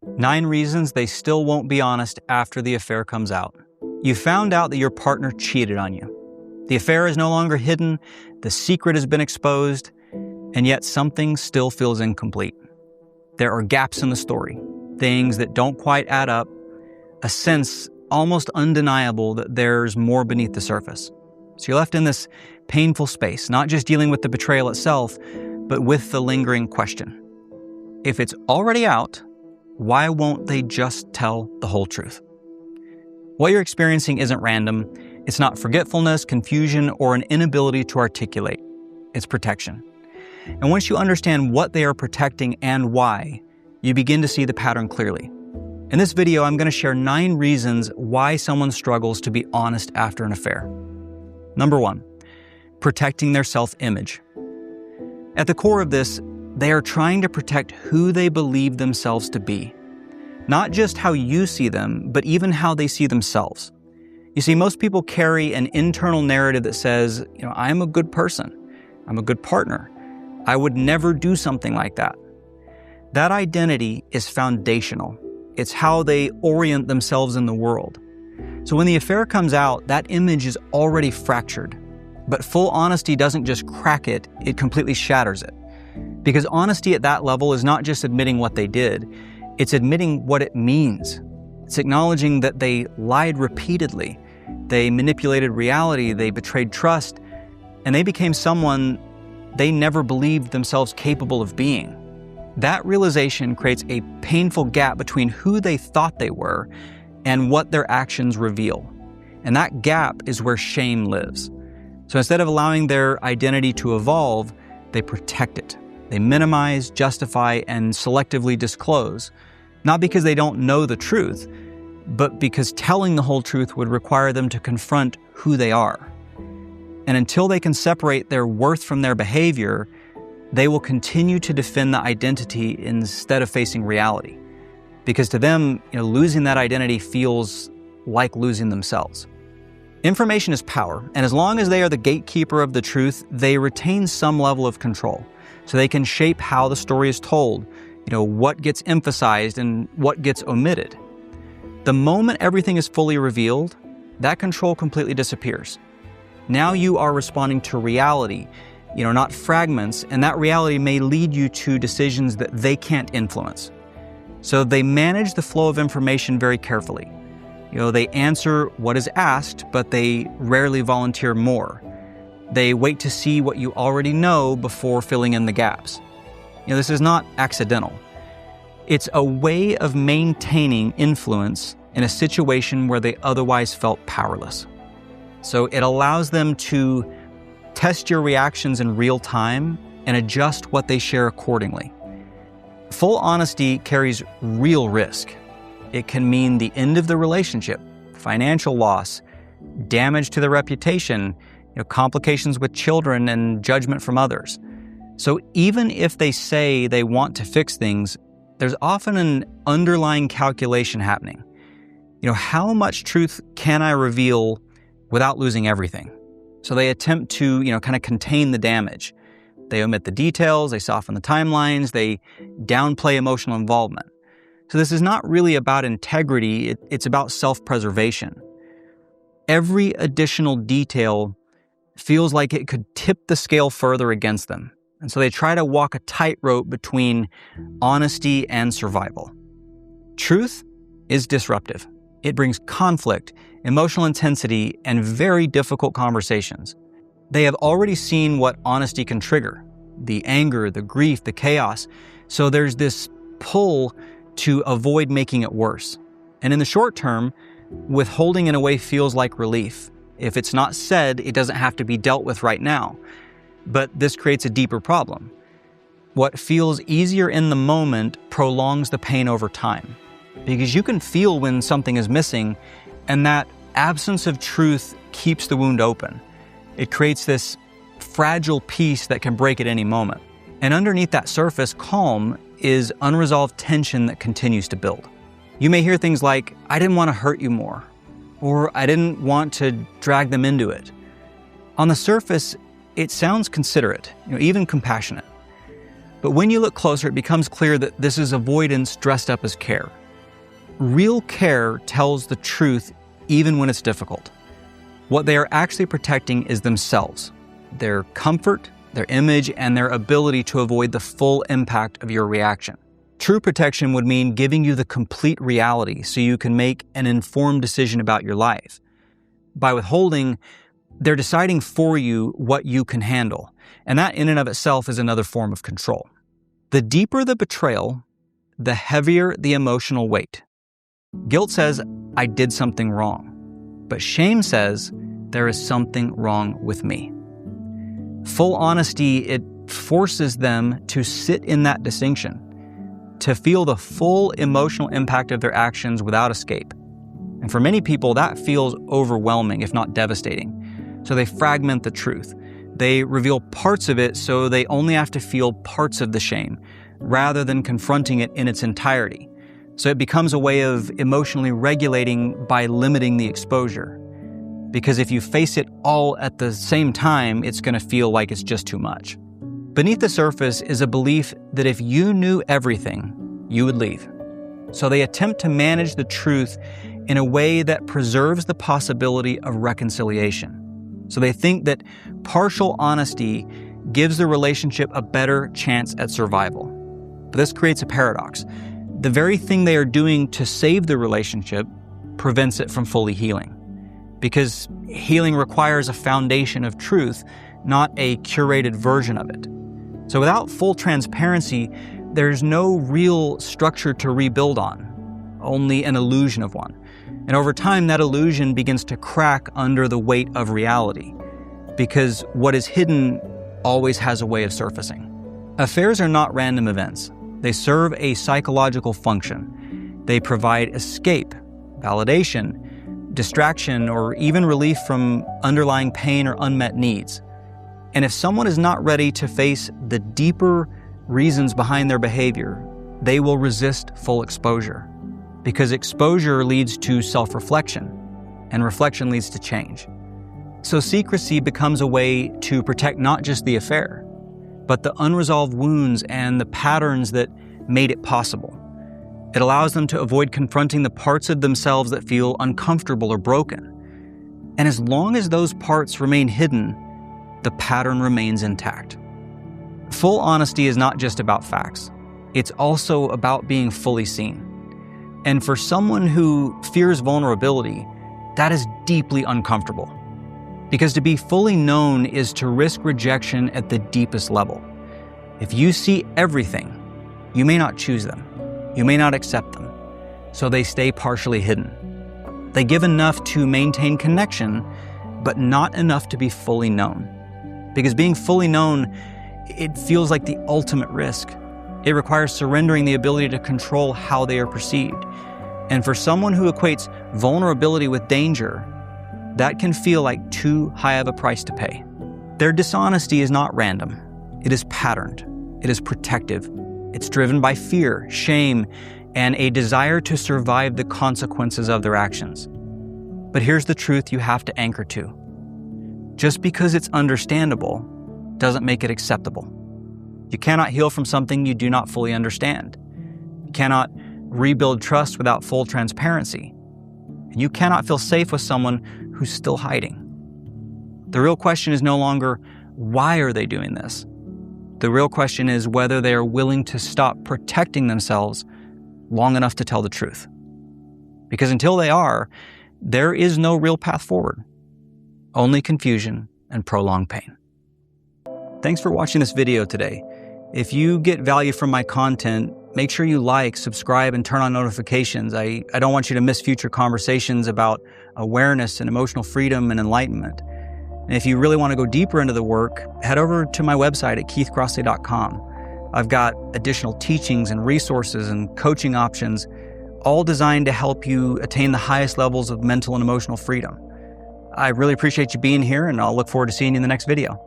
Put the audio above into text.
9 reasons they still won't be honest after the affair comes out. You found out that your partner cheated on you. The affair is no longer hidden, the secret has been exposed, and yet something still feels incomplete. There are gaps in the story, things that don't quite add up, a sense almost undeniable that there's more beneath the surface. So you're left in this painful space, not just dealing with the betrayal itself, but with the lingering question. If it's already out, why won't they just tell the whole truth? What you're experiencing isn't random. It's not forgetfulness, confusion, or an inability to articulate. It's protection. And once you understand what they are protecting and why, you begin to see the pattern clearly. In this video, I'm going to share 9 reasons why someone struggles to be honest after an affair. Number 1, protecting their self-image. At the core of this, they are trying to protect who they believe themselves to be. Not just how you see them, but even how they see themselves. You see, most people carry an internal narrative that says, I'm a good person. I'm a good partner. I would never do something like that. That identity is foundational. It's how they orient themselves in the world. So when the affair comes out, that image is already fractured. But full honesty doesn't just crack it, it completely shatters it. Because honesty at that level is not just admitting what they did, it's admitting what it means. It's acknowledging that they lied repeatedly, they manipulated reality, they betrayed trust, and they became someone they never believed themselves capable of being. That realization creates a painful gap between who they thought they were and what their actions reveal. And that gap is where shame lives. So instead of allowing their identity to evolve, they protect it. They minimize, justify, and selectively disclose, not because they don't know the truth, but because telling the whole truth would require them to confront who they are. And until they can separate their worth from their behavior, they will continue to defend the identity instead of facing reality. Because to them, losing that identity feels like losing themselves. Information is power, and as long as they are the gatekeeper of the truth, they retain some level of control. So they can shape how the story is told, what gets emphasized and what gets omitted. The moment everything is fully revealed, that control completely disappears. Now you are responding to reality, not fragments, and that reality may lead you to decisions that they can't influence. So they manage the flow of information very carefully. They answer what is asked, but they rarely volunteer more. They wait to see what you already know before filling in the gaps. This is not accidental. It's a way of maintaining influence in a situation where they otherwise felt powerless. So it allows them to test your reactions in real time and adjust what they share accordingly. Full honesty carries real risk. It can mean the end of the relationship, financial loss, damage to the reputation, complications with children, and judgment from others. So even if they say they want to fix things, there's often an underlying calculation happening. How much truth can I reveal without losing everything? So they attempt to, kind of contain the damage. They omit the details, they soften the timelines, they downplay emotional involvement. So this is not really about integrity, it's about self-preservation. Every additional detail feels like it could tip the scale further against them. And so they try to walk a tightrope between honesty and survival. Truth is disruptive. It brings conflict, emotional intensity, and very difficult conversations. They have already seen what honesty can trigger: the anger, the grief, the chaos. So there's this pull to avoid making it worse. And in the short term, withholding in a way feels like relief. If it's not said, it doesn't have to be dealt with right now. But this creates a deeper problem. What feels easier in the moment prolongs the pain over time. Because you can feel when something is missing, and that absence of truth keeps the wound open. It creates this fragile piece that can break at any moment. And underneath that surface calm is unresolved tension that continues to build. You may hear things like, "I didn't want to hurt you more," or "I didn't want to drag them into it." On the surface, it sounds considerate, even compassionate. But when you look closer, it becomes clear that this is avoidance dressed up as care. Real care tells the truth even when it's difficult. What they are actually protecting is themselves, their comfort, their image, and their ability to avoid the full impact of your reaction. True protection would mean giving you the complete reality so you can make an informed decision about your life. By withholding, they're deciding for you what you can handle, and that in and of itself is another form of control. The deeper the betrayal, the heavier the emotional weight. Guilt says, I did something wrong, but shame says, there is something wrong with me. Full honesty, it forces them to sit in that distinction, to feel the full emotional impact of their actions without escape. And for many people, that feels overwhelming, if not devastating. So they fragment the truth. They reveal parts of it so they only have to feel parts of the shame, rather than confronting it in its entirety. So it becomes a way of emotionally regulating by limiting the exposure. Because if you face it all at the same time, it's going to feel like it's just too much. Beneath the surface is a belief that if you knew everything, you would leave. So they attempt to manage the truth in a way that preserves the possibility of reconciliation. So they think that partial honesty gives the relationship a better chance at survival. But this creates a paradox. The very thing they are doing to save the relationship prevents it from fully healing. Because healing requires a foundation of truth, not a curated version of it. So without full transparency, there's no real structure to rebuild on, only an illusion of one. And over time, that illusion begins to crack under the weight of reality, because what is hidden always has a way of surfacing. Affairs are not random events. They serve a psychological function. They provide escape, validation, distraction, or even relief from underlying pain or unmet needs. And if someone is not ready to face the deeper reasons behind their behavior, they will resist full exposure. Because exposure leads to self-reflection, and reflection leads to change. So secrecy becomes a way to protect not just the affair, but the unresolved wounds and the patterns that made it possible. It allows them to avoid confronting the parts of themselves that feel uncomfortable or broken. And as long as those parts remain hidden, the pattern remains intact. Full honesty is not just about facts. It's also about being fully seen. And for someone who fears vulnerability, that is deeply uncomfortable. Because to be fully known is to risk rejection at the deepest level. If you see everything, you may not choose them. You may not accept them. So they stay partially hidden. They give enough to maintain connection, but not enough to be fully known. Because being fully known, it feels like the ultimate risk. It requires surrendering the ability to control how they are perceived. And for someone who equates vulnerability with danger, that can feel like too high of a price to pay. Their dishonesty is not random. It is patterned. It is protective. It's driven by fear, shame, and a desire to survive the consequences of their actions. But here's the truth you have to anchor to. Just because it's understandable doesn't make it acceptable. You cannot heal from something you do not fully understand. You cannot rebuild trust without full transparency. And you cannot feel safe with someone who's still hiding. The real question is no longer, why are they doing this? The real question is whether they are willing to stop protecting themselves long enough to tell the truth. Because until they are, there is no real path forward. Only confusion and prolonged pain. Thanks for watching this video today. If you get value from my content, make sure you like, subscribe, and turn on notifications. I don't want you to miss future conversations about awareness and emotional freedom and enlightenment. And if you really want to go deeper into the work, head over to my website at keithcrossley.com. I've got additional teachings and resources and coaching options, all designed to help you attain the highest levels of mental and emotional freedom. I really appreciate you being here, and I'll look forward to seeing you in the next video.